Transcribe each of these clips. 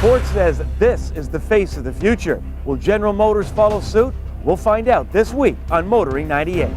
Ford says this is the face of the future. Will General Motors follow suit? We'll find out this week on Motoring 98.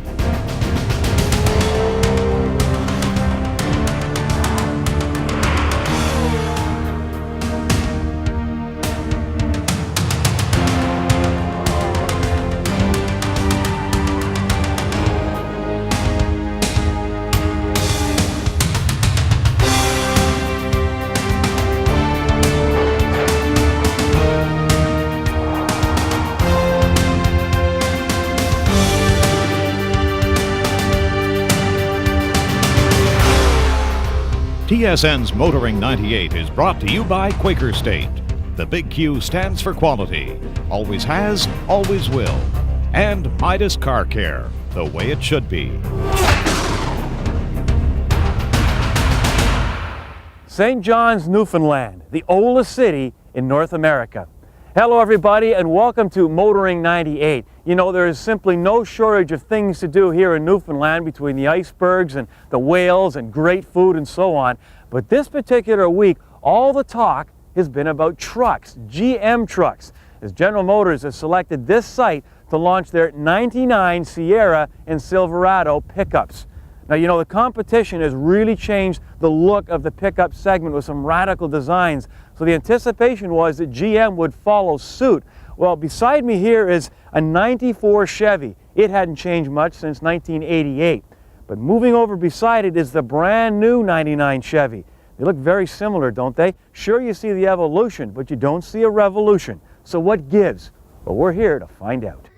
TSN's Motoring 98 is brought to you by Quaker State. The big Q stands for quality, always has, always will. And Midas Car Care, the way it should be. St. John's, Newfoundland, the oldest city in North America. Hello everybody and welcome to Motoring 98. You know, there is simply no shortage of things to do here in Newfoundland between the icebergs and the whales and great food and so on. But this particular week, all the talk has been about trucks, GM trucks, as General Motors has selected this site to launch their 99 Sierra and Silverado pickups. Now, you know, the competition has really changed the look of the pickup segment with some radical designs. So the anticipation was that GM would follow suit. Well, beside me here is a 94 Chevy. It hadn't changed much since 1988. But moving over beside it is the brand new 99 Chevy. They look very similar, don't they? Sure, you see the evolution, but you don't see a revolution. So what gives? Well, we're here to find out.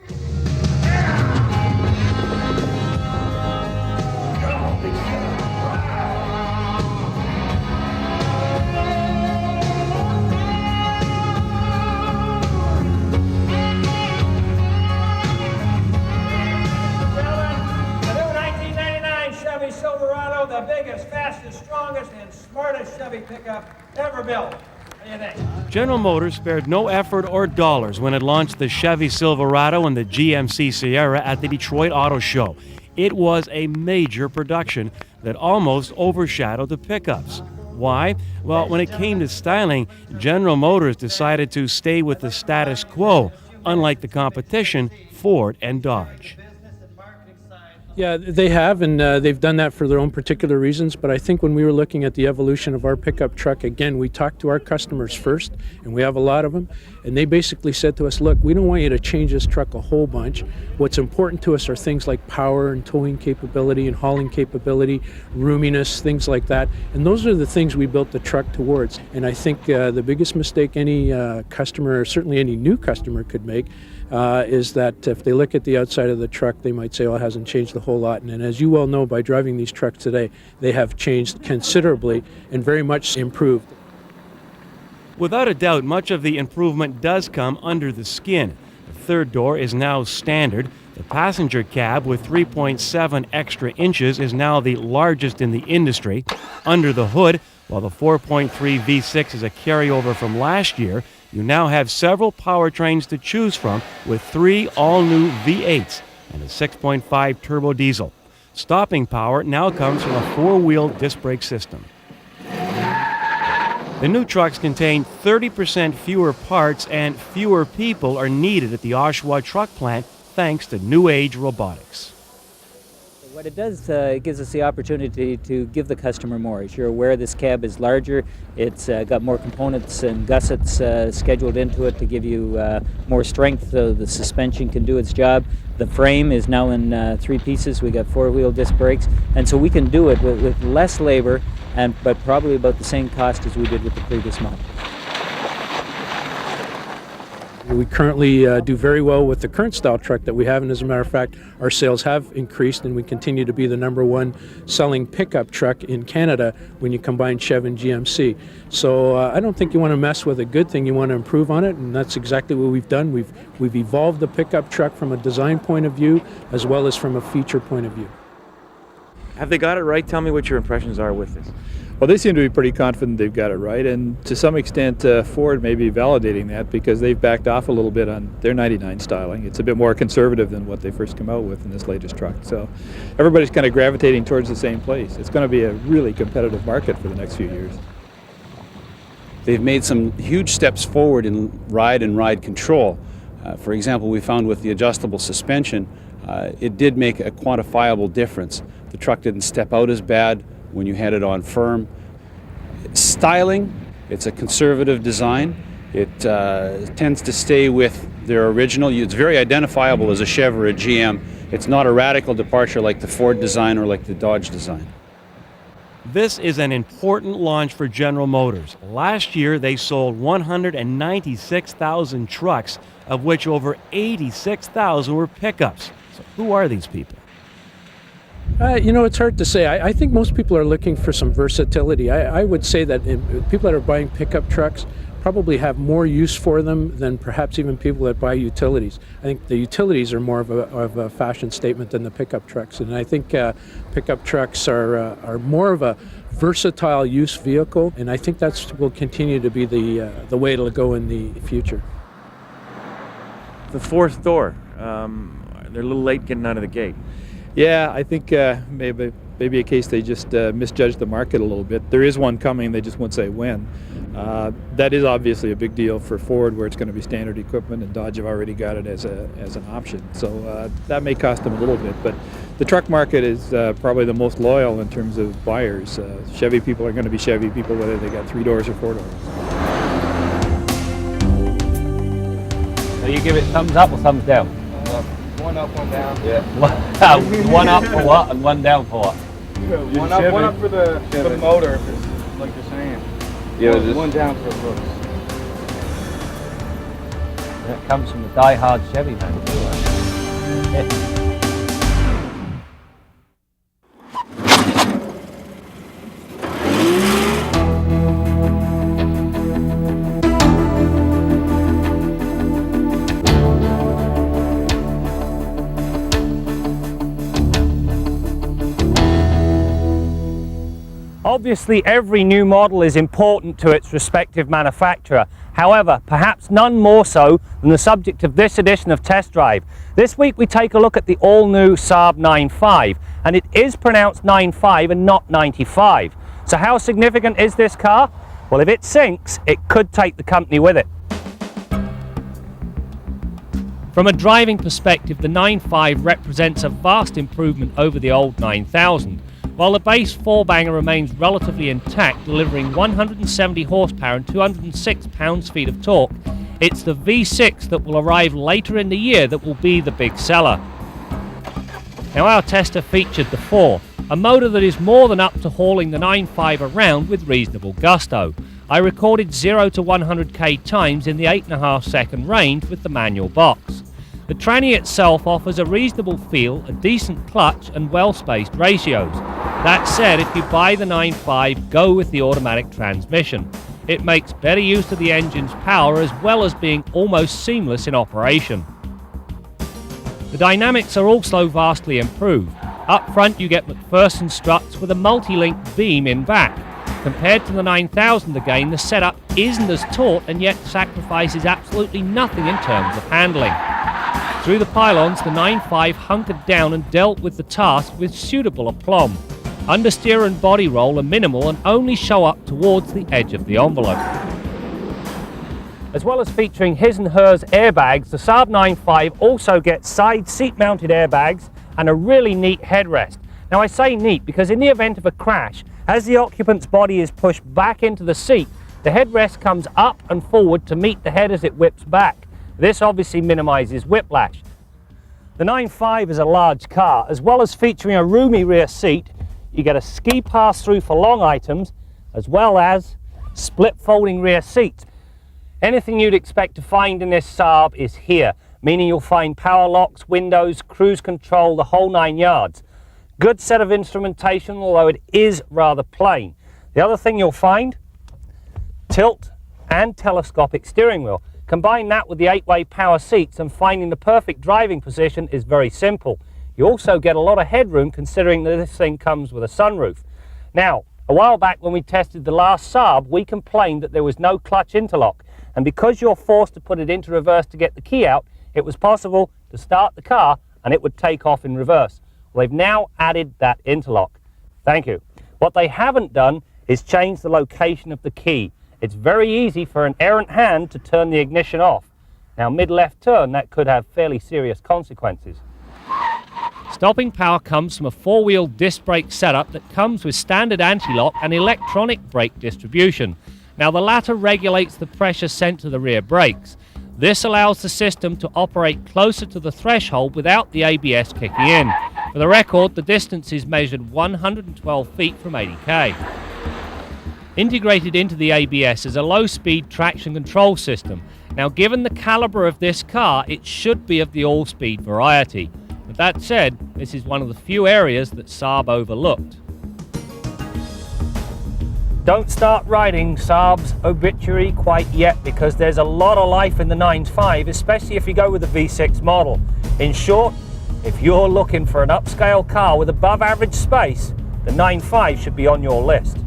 The biggest, fastest, strongest, and smartest Chevy pickup ever built. What do you think? General Motors spared no effort or dollars when it launched the Chevy Silverado and the GMC Sierra at the Detroit Auto Show. It was a major production that almost overshadowed the pickups. Why? Well, when it came to styling, General Motors decided to stay with the status quo, unlike the competition, Ford and Dodge. Yeah, they have, and they've done that for their own particular reasons, but I think when we were looking at the evolution of our pickup truck, again, we talked to our customers first, and we have a lot of them, and they basically said to us, look, we don't want you to change this truck a whole bunch. What's important to us are things like power and towing capability and hauling capability, roominess, things like that, and those are the things we built the truck towards. And I think the biggest mistake any customer, or certainly any new customer could make, is that if they look at the outside of the truck, they might say, oh, it hasn't changed a whole lot. And as you well know, by driving these trucks today, they have changed considerably and very much improved. Without a doubt, much of the improvement does come under the skin. The third door is now standard. The passenger cab with 3.7 extra inches is now the largest in the industry. Under the hood, while the 4.3 V6 is a carryover from last year, you now have several powertrains to choose from with 3 all-new V8s and a 6.5 turbo diesel. Stopping power now comes from a 4-wheel disc brake system. The new trucks contain 30% fewer parts and fewer people are needed at the Oshawa truck plant thanks to new age robotics. What it does, it gives us the opportunity to give the customer more. As you're aware, this cab is larger. It's got more components and gussets scheduled into it to give you more strength so the suspension can do its job. The frame is now in 3 pieces. We got 4-wheel disc brakes, and so we can do it with less labor, but probably about the same cost as we did with the previous model. We currently do very well with the current style truck that we have, and as a matter of fact, our sales have increased, and we continue to be the #1 selling pickup truck in Canada when you combine Chev and GMC. So I don't think you want to mess with a good thing, you want to improve on it, and that's exactly what we've done. We've evolved the pickup truck from a design point of view as well as from a feature point of view. Have they got it right? Tell me what your impressions are with this. Well, they seem to be pretty confident they've got it right, and to some extent Ford may be validating that because they've backed off a little bit on their 99 styling. It's a bit more conservative than what they first came out with in this latest truck. So everybody's kind of gravitating towards the same place. It's going to be a really competitive market for the next few years. they've made some huge steps forward in ride and ride control. For example, we found with the adjustable suspension, it did make a quantifiable difference. The truck didn't step out as bad when you had it on firm. Styling, it's a conservative design. It tends to stay with their original. It's very identifiable as a Chev or a GM. It's not a radical departure like the Ford design or like the Dodge design. This is an important launch for General Motors. Last year, they sold 196,000 trucks, of which over 86,000 were pickups. So who are these people? You know, it's hard to say. I think most people are looking for some versatility. I would say that people that are buying pickup trucks probably have more use for them than perhaps even people that buy utilities. I think the utilities are more of a fashion statement than the pickup trucks, and I think pickup trucks are more of a versatile use vehicle, and I think that will continue to be the way it'll go in the future. The fourth door. They're a little late getting out of the gate. Yeah, I think maybe a case they just misjudged the market a little bit. There is one coming, they just won't say when. That is obviously a big deal for Ford, where it's going to be standard equipment, and Dodge have already got it as an option. So that may cost them a little bit, but the truck market is probably the most loyal in terms of buyers. Chevy people are going to be Chevy people whether they got 3 doors or 4 doors. So you give it thumbs up or thumbs down? One up, one down. Yeah. One up for what and one down for what? One up for the motor, if it's like you're saying. Yeah, one down for the looks. That comes from the die-hard Chevy man too, right? Yeah. Obviously, every new model is important to its respective manufacturer. However, perhaps none more so than the subject of this edition of Test Drive. This week we take a look at the all-new Saab 9.5, and it is pronounced 9.5 and not 95. So how significant is this car? Well, if it sinks, it could take the company with it. From a driving perspective, the 9.5 represents a vast improvement over the old 9000. While the base 4-banger remains relatively intact, delivering 170 horsepower and 206 pounds-feet of torque, it's the V6 that will arrive later in the year that will be the big seller. Now, our tester featured the 4, a motor that is more than up to hauling the 9.5 around with reasonable gusto. I recorded 0 to 100k times in the 8.5-second range with the manual box. The tranny itself offers a reasonable feel, a decent clutch and well-spaced ratios. That said, if you buy the 9.5, go with the automatic transmission. It makes better use of the engine's power as well as being almost seamless in operation. The dynamics are also vastly improved. Up front you get McPherson struts with a multi-link beam in back. Compared to the 9000 again, the setup isn't as taut and yet sacrifices absolutely nothing in terms of handling. Through the pylons, the 9.5 hunkered down and dealt with the task with suitable aplomb. Understeer and body roll are minimal and only show up towards the edge of the envelope. As well as featuring his and hers airbags, the Saab 9.5 also gets side seat-mounted airbags and a really neat headrest. Now I say neat because in the event of a crash, as the occupant's body is pushed back into the seat, the headrest comes up and forward to meet the head as it whips back. This obviously minimises whiplash. The 9.5 is a large car. As well as featuring a roomy rear seat, you get a ski pass-through for long items, as well as split folding rear seats. Anything you'd expect to find in this Saab is here, meaning you'll find power locks, windows, cruise control, the whole 9 yards. Good set of instrumentation, although it is rather plain. The other thing you'll find, tilt and telescopic steering wheel. Combine that with the 8-way power seats and finding the perfect driving position is very simple. You also get a lot of headroom considering that this thing comes with a sunroof. Now, a while back when we tested the last Saab, we complained that there was no clutch interlock, and because you're forced to put it into reverse to get the key out, it was possible to start the car and it would take off in reverse. Well, they've now added that interlock. Thank you. What they haven't done is change the location of the key. It's very easy for an errant hand to turn the ignition off. Now, mid-left turn, that could have fairly serious consequences. Stopping power comes from a four-wheel disc brake setup that comes with standard anti-lock and electronic brake distribution. Now, the latter regulates the pressure sent to the rear brakes. This allows the system to operate closer to the threshold without the ABS kicking in. For the record, the distance is measured 112 feet from 80k. Integrated into the ABS is a low-speed traction control system. Now, given the caliber of this car, it should be of the all-speed variety. But that said, this is one of the few areas that Saab overlooked. Don't start riding Saab's Obituary quite yet, because there's a lot of life in the 9.5, especially if you go with the V6 model. In short, if you're looking for an upscale car with above average space, the 9.5 should be on your list.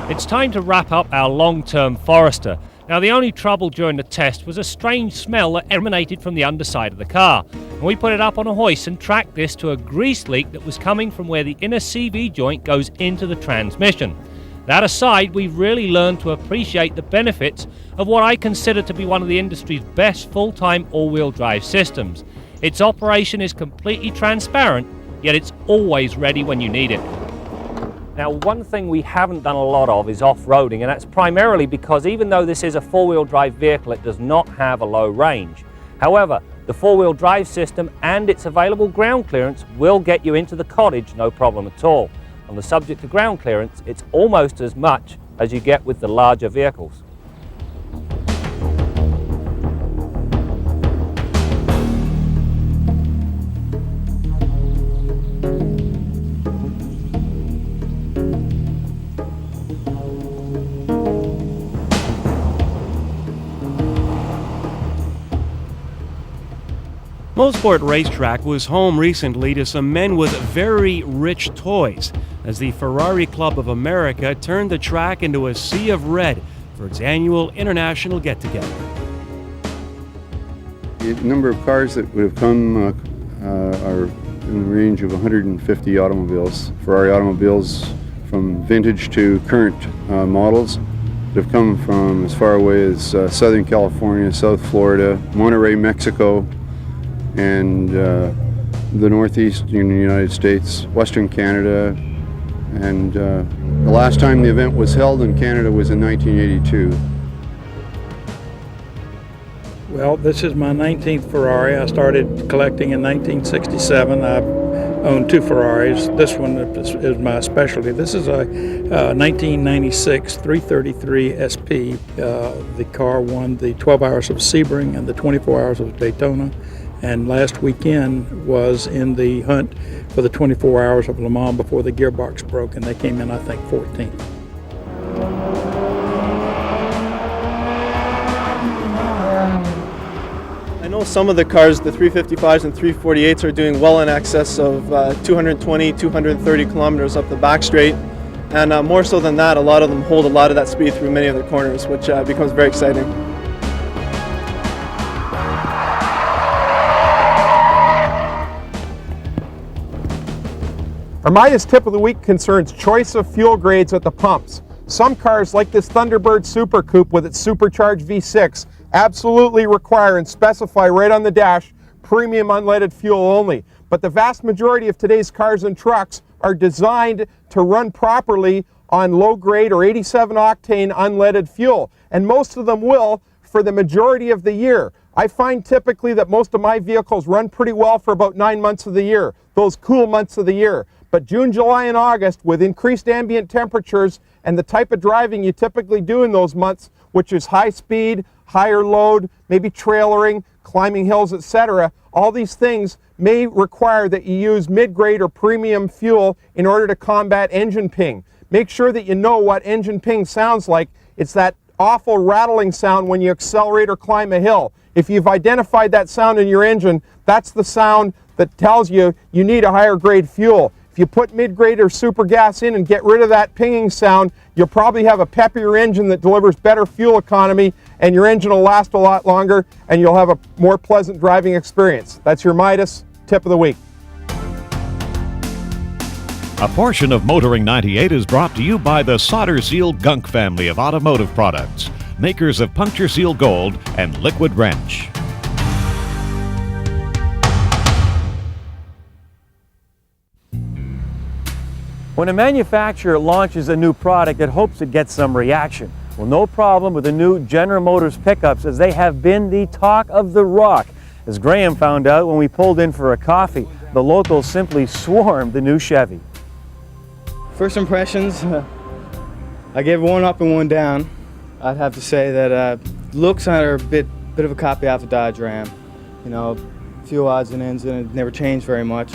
It's time to wrap up our long-term Forester. Now, the only trouble during the test was a strange smell that emanated from the underside of the car. And we put it up on a hoist and tracked this to a grease leak that was coming from where the inner CV joint goes into the transmission. That aside, we've really learned to appreciate the benefits of what I consider to be one of the industry's best full-time all-wheel drive systems. Its operation is completely transparent, yet it's always ready when you need it. Now, one thing we haven't done a lot of is off-roading, and that's primarily because even though this is a four-wheel drive vehicle, it does not have a low range. However, the four-wheel drive system and its available ground clearance will get you into the cottage no problem at all. On the subject of ground clearance, it's almost as much as you get with the larger vehicles. Mosport Racetrack was home recently to some men with very rich toys, as the Ferrari Club of America turned the track into a sea of red for its annual international get-together. The number of cars that would have come are in the range of 150 automobiles, Ferrari automobiles, from vintage to current models that have come from as far away as Southern California, South Florida, Monterrey, Mexico, and the Northeast United States, Western Canada, and the last time the event was held in Canada was in 1982. Well, this is my 19th Ferrari. I started collecting in 1967. I've owned two Ferraris. This one is my specialty. This is a 1996 333 SP. The car won the 12 Hours of Sebring and the 24 Hours of Daytona. And last weekend was in the hunt for the 24 Hours of Le Mans before the gearbox broke, and they came in, I think, 14th. I know some of the cars, the 355s and 348s, are doing well in excess of 220, 230 kilometers up the back straight. And more so than that, a lot of them hold a lot of that speed through many of their corners, which becomes very exciting. Our Midas tip of the week concerns choice of fuel grades at the pumps. Some cars, like this Thunderbird Super Coupe with its supercharged V6, absolutely require and specify right on the dash premium unleaded fuel only. But the vast majority of today's cars and trucks are designed to run properly on low grade or 87 octane unleaded fuel, and most of them will for the majority of the year. I find typically that most of my vehicles run pretty well for about 9 months of the year, those cool months of the year. But June, July, and August, with increased ambient temperatures and the type of driving you typically do in those months, which is high speed, higher load, maybe trailering, climbing hills, etc., all these things may require that you use mid-grade or premium fuel in order to combat engine ping. Make sure that you know what engine ping sounds like. It's that awful rattling sound when you accelerate or climb a hill. If you've identified that sound in your engine, that's the sound that tells you you need a higher grade fuel. If you put mid-grade or super gas in and get rid of that pinging sound, you'll probably have a peppier engine that delivers better fuel economy, and your engine will last a lot longer, and you'll have a more pleasant driving experience. That's your Midas tip of the week. A portion of Motoring 98 is brought to you by the Solder Seal Gunk family of automotive products, makers of Puncture Seal Gold and Liquid Wrench. When a manufacturer launches a new product, it hopes it gets some reaction. Well, no problem with the new General Motors pickups, as they have been the talk of the rock. As Graeme found out when we pulled in for a coffee, the locals simply swarmed the new Chevy. First impressions, I gave one up and one down. I'd have to say that looks are a bit of a copy off the Dodge Ram. You know, a few odds and ends, and it never changed very much.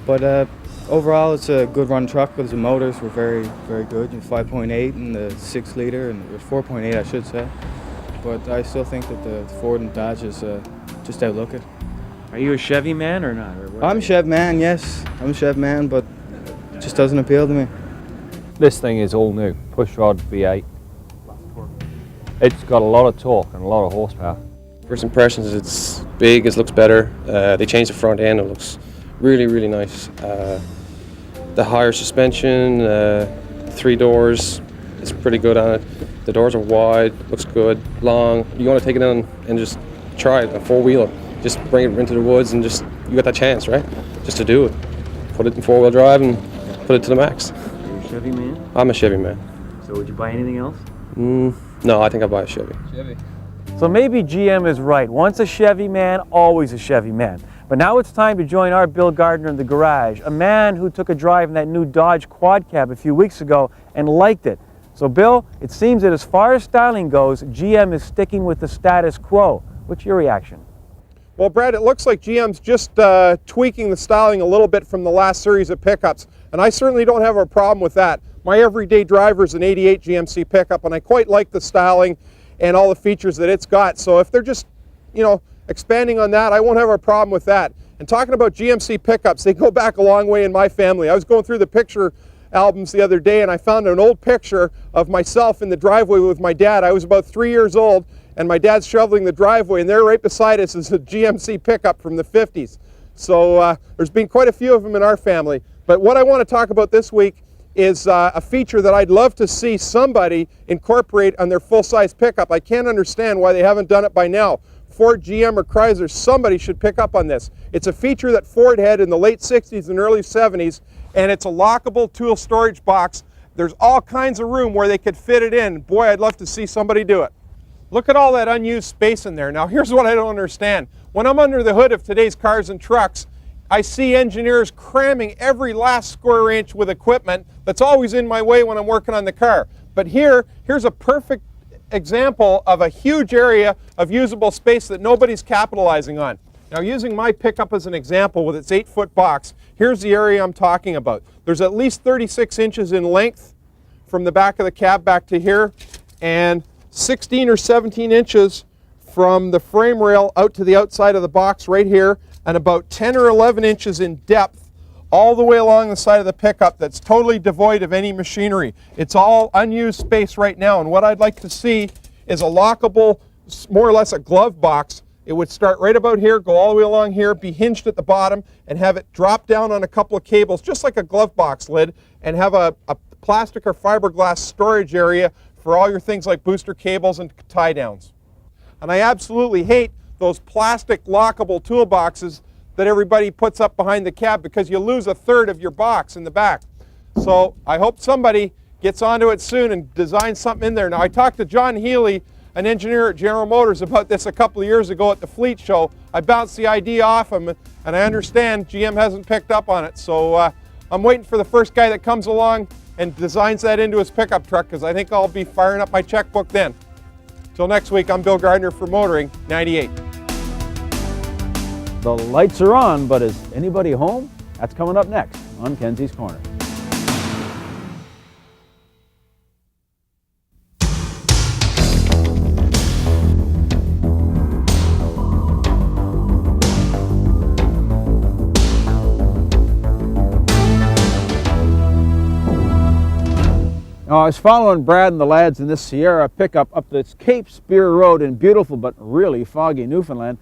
But overall, it's a good run truck because the motors were very, very good. 5.8 and the 6-liter, and it was 4.8, I should say. But I still think that the Ford and Dodges just outlook it. Are you a Chevy man or not? Or I'm a Chev man, yes. I'm a Chev man, but it just doesn't appeal to me. This thing is all new, pushrod V8. It's got a lot of torque and a lot of horsepower. First impressions, it's big, it looks better. They changed the front end, it looks really, really nice. The higher suspension, 3 doors, it's pretty good on it. The doors are wide, looks good, long. You want to take it down and just try it, a 4-wheeler. Just bring it into the woods and just, you got that chance, right? Just to do it. Put it in 4-wheel drive and put it to the max. Are you a Chevy man? I'm a Chevy man. So would you buy anything else? No, I think I'd buy a Chevy. So maybe GM is right. Once a Chevy man, always a Chevy man. But now it's time to join our Bill Gardiner in the garage, a man who took a drive in that new Dodge quad cab a few weeks ago and liked it. So Bill, it seems that as far as styling goes, GM is sticking with the status quo. What's your reaction? Well, Brad, it looks like GM's just tweaking the styling a little bit from the last series of pickups, and I certainly don't have a problem with that. My everyday driver is an 88 GMC pickup, and I quite like the styling and all the features that it's got. So if they're just, you know, expanding on that, I won't have a problem with that. And talking about GMC pickups, they go back a long way in my family. I was going through the picture albums the other day, and I found an old picture of myself in the driveway with my dad. I was about 3 years old, and my dad's shoveling the driveway, and there right beside us is a GMC pickup from the 50s. So there's been quite a few of them in our family. But what I want to talk about this week is a feature that I'd love to see somebody incorporate on their full-size pickup. I can't understand why they haven't done it by now. Ford, GM, or Chrysler, somebody should pick up on this. It's a feature that Ford had in the late 60s and early 70s, and it's a lockable tool storage box. There's all kinds of room where they could fit it in. Boy, I'd love to see somebody do it. Look at all that unused space in there. Now, here's what I don't understand. When I'm under the hood of today's cars and trucks, I see engineers cramming every last square inch with equipment that's always in my way when I'm working on the car. But here's a perfect example of a huge area of usable space that nobody's capitalizing on. Now, using my pickup as an example with its 8-foot box, here's the area I'm talking about. There's at least 36 inches in length from the back of the cab back to here, and 16 or 17 inches from the frame rail out to the outside of the box right here, and about 10 or 11 inches in depth all the way along the side of the pickup that's totally devoid of any machinery. It's all unused space right now, and what I'd like to see is a lockable, more or less a glove box. It would start right about here, go all the way along here, be hinged at the bottom, and have it drop down on a couple of cables, just like a glove box lid, and have a plastic or fiberglass storage area for all your things like booster cables and tie downs. And I absolutely hate those plastic lockable toolboxes that everybody puts up behind the cab, because you lose a third of your box in the back. So I hope somebody gets onto it soon and designs something in there. Now, I talked to John Healy, an engineer at General Motors, about this a couple of years ago at the Fleet Show. I bounced the idea off him, and I understand GM hasn't picked up on it. So I'm waiting for the first guy that comes along and designs that into his pickup truck, because I think I'll be firing up my checkbook then. Till next week, I'm Bill Gardiner for Motoring 98. The lights are on, but is anybody home? That's coming up next on Kenzie's Corner. Now, I was following Brad and the lads in this Sierra pickup up this Cape Spear Road in beautiful but really foggy Newfoundland,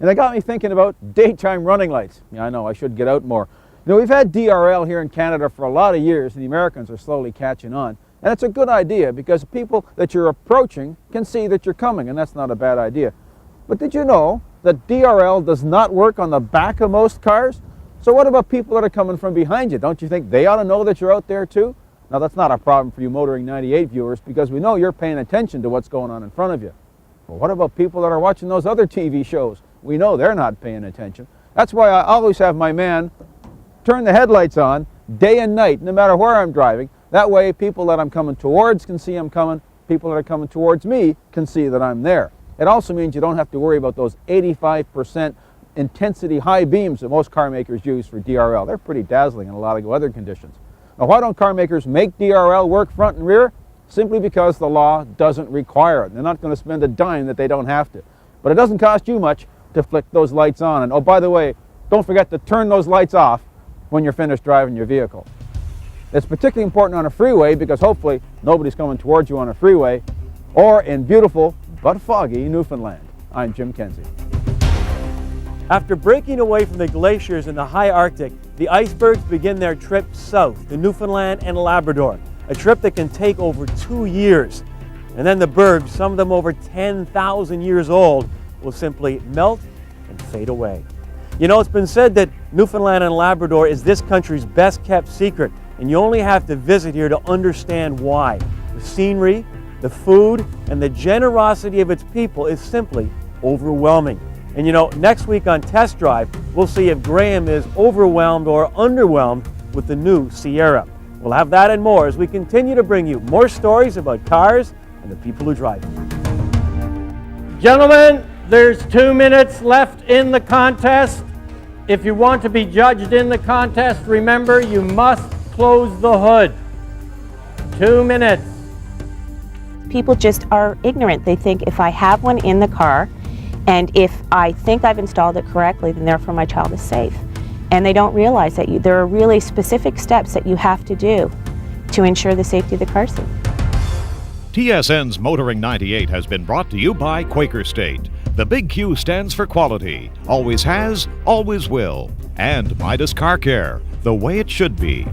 and it got me thinking about daytime running lights. Yeah, I know, I should get out more. You know, we've had DRL here in Canada for a lot of years, and the Americans are slowly catching on. And it's a good idea because people that you're approaching can see that you're coming, and that's not a bad idea. But did you know that DRL does not work on the back of most cars? So what about people that are coming from behind you? Don't you think they ought to know that you're out there too? Now, that's not a problem for you Motoring 98 viewers because we know you're paying attention to what's going on in front of you. But what about people that are watching those other TV shows? We know they're not paying attention. That's why I always have my man turn the headlights on day and night, no matter where I'm driving. That way, people that I'm coming towards can see I'm coming. People that are coming towards me can see that I'm there. It also means you don't have to worry about those 85% intensity high beams that most car makers use for DRL. They're pretty dazzling in a lot of weather conditions. Now, why don't car makers make DRL work front and rear? Simply because the law doesn't require it. They're not going to spend a dime that they don't have to. But it doesn't cost you much to flick those lights on. And oh, by the way, don't forget to turn those lights off when you're finished driving your vehicle. It's particularly important on a freeway because hopefully nobody's coming towards you on a freeway or in beautiful but foggy Newfoundland. I'm Jim Kenzie. After breaking away from the glaciers in the high Arctic, the icebergs begin their trip south to Newfoundland and Labrador, a trip that can take over 2 years. And then the bergs, some of them over 10,000 years old, will simply melt and fade away. You know, it's been said that Newfoundland and Labrador is this country's best kept secret, and you only have to visit here to understand why. The scenery, the food, and the generosity of its people is simply overwhelming. And you know, next week on Test Drive, we'll see if Graeme is overwhelmed or underwhelmed with the new Sierra. We'll have that and more as we continue to bring you more stories about cars and the people who drive them. Gentlemen, there's 2 minutes left in the contest. If you want to be judged in the contest, remember you must close the hood. 2 minutes. People just are ignorant. They think if I have one in the car, and if I think I've installed it correctly, then therefore my child is safe. And they don't realize that there are really specific steps that you have to do to ensure the safety of the car seat. TSN's Motoring 98 has been brought to you by Quaker State. The big Q stands for quality, always has, always will. And Midas Car Care, the way it should be.